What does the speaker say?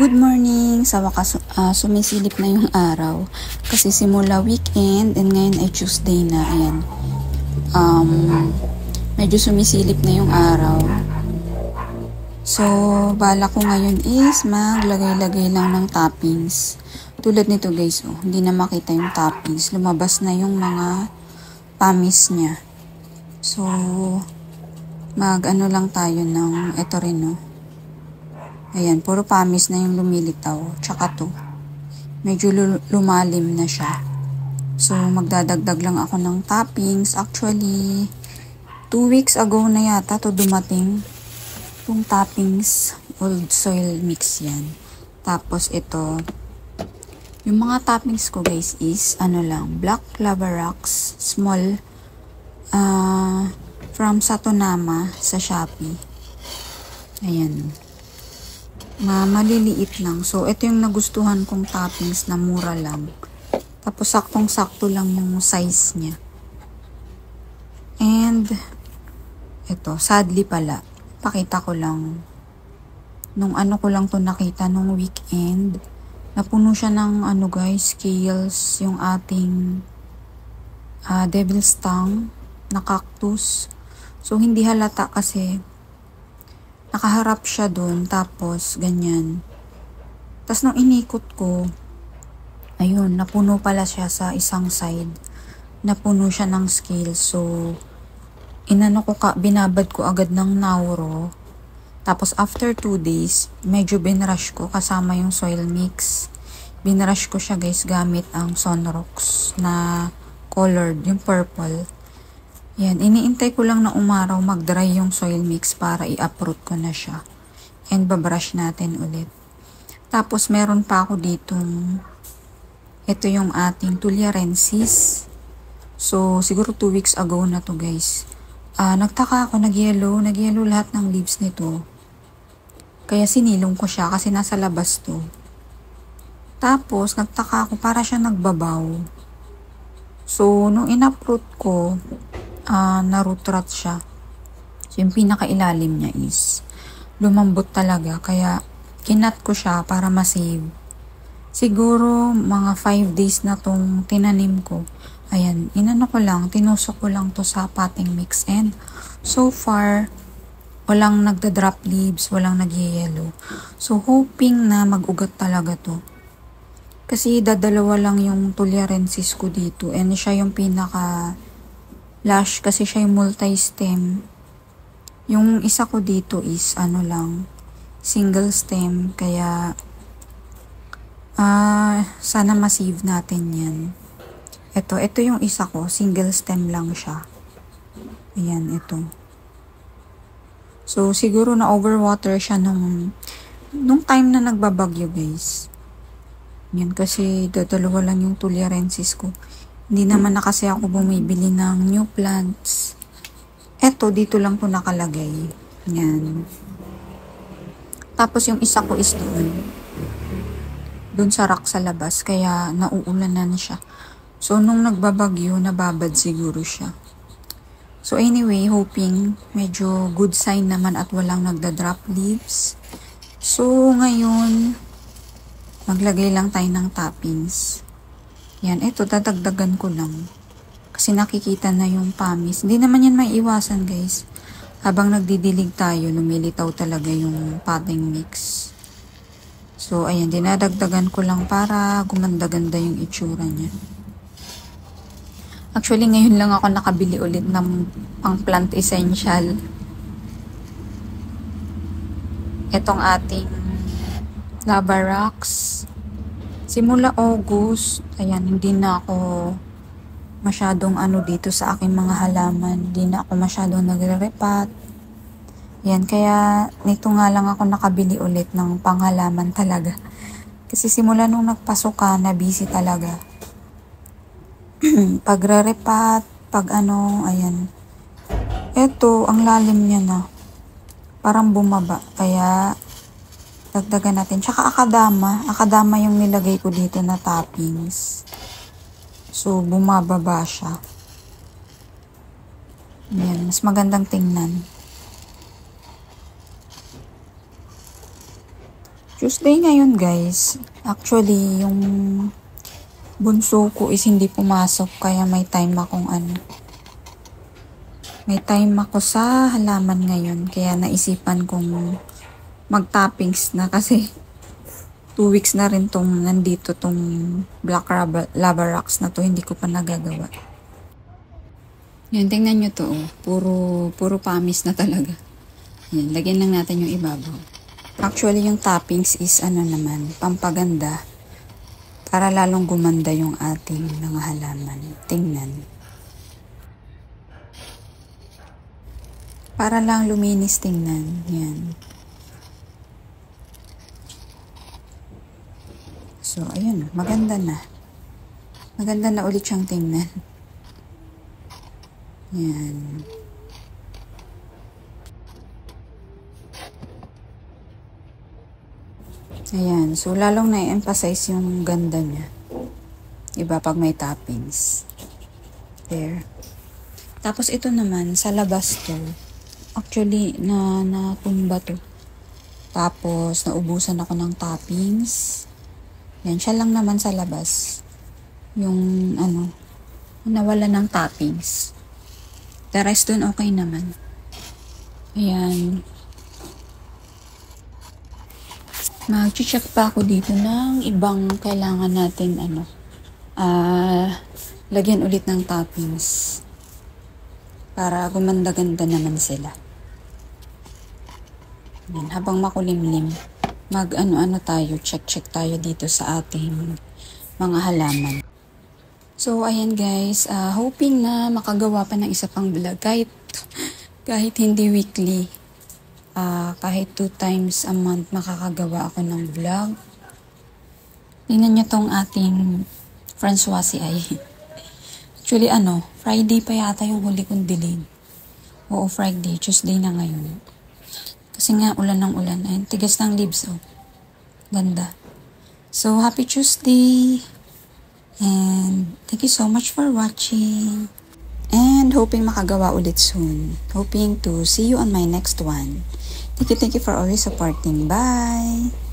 Good morning! Sa wakas, sumisilip na yung araw. Kasi simula weekend and ngayon ay Tuesday na. Ayan. Medyo sumisilip na yung araw. So, bala ko ngayon is maglagay-lagay lang ng toppings. Tulad nito guys, oh, hindi na makita yung toppings. Lumabas na yung mga pamis niya. So, mag-ano lang tayo ng ito rin, no. Ayan, puro pamis na yung lumilitaw. Tsaka to, medyo lumalim na siya. So, magdadagdag lang ako ng toppings. Actually, 2 weeks ago na yata to dumating. Itong toppings, old soil mix yan. Tapos ito, yung mga toppings ko guys is, ano lang, black lava rocks, small, from Satonama sa Shopee. Ayan. Maliliit lang. So, ito yung nagustuhan kong toppings na mura lang. Tapos, saktong-sakto lang yung size niya. And, ito, sadly pala, pakita ko lang. Nung ano ko lang to nakita, nung weekend, napuno siya ng, ano guys, scales, yung ating devil's tongue na cactus. So, hindi halata kasi nakaharap siya dun, tapos ganyan. Tapos nung inikot ko, ayun, napuno pala siya sa isang side. Napuno siya ng scale. So, binabad ko agad ng Nauro. Tapos after 2 days, medyo binrush ko kasama yung soil mix. Binrush ko siya guys gamit ang Sunrocks na colored, yung purple. Yan, iniintay ko lang na umaraw mag-dry yung soil mix para i-uproot ko na siya. And babrush natin ulit. Tapos meron pa ako ditong, ito yung ating Tularensis. So, siguro 2 weeks ago na to guys. Nagtaka ako, nag-yellow lahat ng leaves nito. Kaya sinilong ko siya kasi nasa labas to. Tapos, nagtaka ako, para siya nagbabaw. So, nung in-uproot ko, na-root rot siya. So, yung pinakailalim niya is lumambot talaga. Kaya, kinat ko siya para ma-save. Siguro, mga 5 days na tong tinanim ko. Ayan, inano ko lang, tinusok ko lang to sa potting mix. And, so far, walang nagda-drop leaves, walang nag-yellow. So, hoping na mag-ugat talaga to. Kasi, dadalawa lang yung Tularensis ko dito. And, siya yung pinaka lush kasi siya yung multi-stem. Yung isa ko dito is ano lang, single stem. Kaya sana ma-save natin yan. Ito yung isa ko, single stem lang siya. Ayan, ito. So, siguro na overwater siya nung time na nagbabagyo guys. Yan, kasi dalawa lang yung Tularensis ko. Hindi naman na kasi ako bumibili ng new plants. Eto, dito lang po nakalagay. Yan. Tapos yung isa ko is doon sa rack sa labas. Kaya nauulanan siya. So, nung nagbabagyo, nababad siguro siya. So, anyway, hoping medyo good sign naman at walang nagda-drop leaves. So, ngayon, maglagay lang tayo ng toppings. Yan, ito, dadagdagan ko lang. Kasi nakikita na yung pamis. Hindi naman yan maiiwasan, guys. Habang nagdidilig tayo, lumilitaw talaga yung potting mix. So, ayan, dinadagdagan ko lang para gumanda-ganda yung itsura niya. Actually, ngayon lang ako nakabili ulit ng pang plant essential. Itong ating lava rocks. Simula August, ayan, hindi na ako masyadong dito sa aking mga halaman. Hindi na ako masyadong nagre-repat. Ayan, kaya nito nga lang ako nakabili ulit ng panghalaman talaga. Kasi simula nung nagpasok na busy talaga. Pagre-repat, ayan. Eto, ang lalim niya na. Parang bumaba, kaya dagdagan natin. Tsaka akadama yung nilagay ko dito na toppings. So, bumababa siya. Yan, mas magandang tingnan. Tuesday ngayon guys. Actually, yung bunso ko is hindi pumasok kaya may time akong May time ako sa halaman ngayon kaya naisipan kong mag-toppings na kasi 2 weeks na rin nandito tong black lava rocks na to, hindi ko pa nagagawa. Yan, tingnan nyo to, oh. Puro pamis na talaga. Yan, lagyan lang natin yung ibabaw. Actually, yung toppings is naman, pampaganda. Para lalong gumanda yung ating mga halaman. Tingnan. Para lang luminis tingnan. Yan. So, ayun, maganda na. Maganda na ulit siyang tingnan. Yan. Ayan. So, lalong na-emphasize yung ganda niya. Iba pag may toppings. There. Tapos, ito naman, sa labas to. Actually, natumba to. Tapos, naubusan ako ng toppings. Yan. Siya lang naman sa labas. Yung, nawala ng toppings. The rest dun, okay naman. Ayan. Mag-check pa ako dito ng ibang kailangan natin, lagyan ulit ng toppings. Para gumanda-ganda naman sila. Ayan. Habang makulimlim, tayo, check tayo dito sa ating mga halaman. So, ayan guys, hoping na makagawa pa ng isa pang vlog kahit hindi weekly, kahit 2 times a month makakagawa ako ng vlog. Tingnan nyo tong ating Francois ay. Actually, Friday pa yata yung huli kong dilig. Oo, Friday, Tuesday na ngayon. Kasi nga, ulan ng ulan. Ayun, tigas ng leaves, oh. Ganda. So, happy Tuesday! And thank you so much for watching. And hoping makagawa ulit soon. Hoping to see you on my next one. Thank you for always supporting. Bye!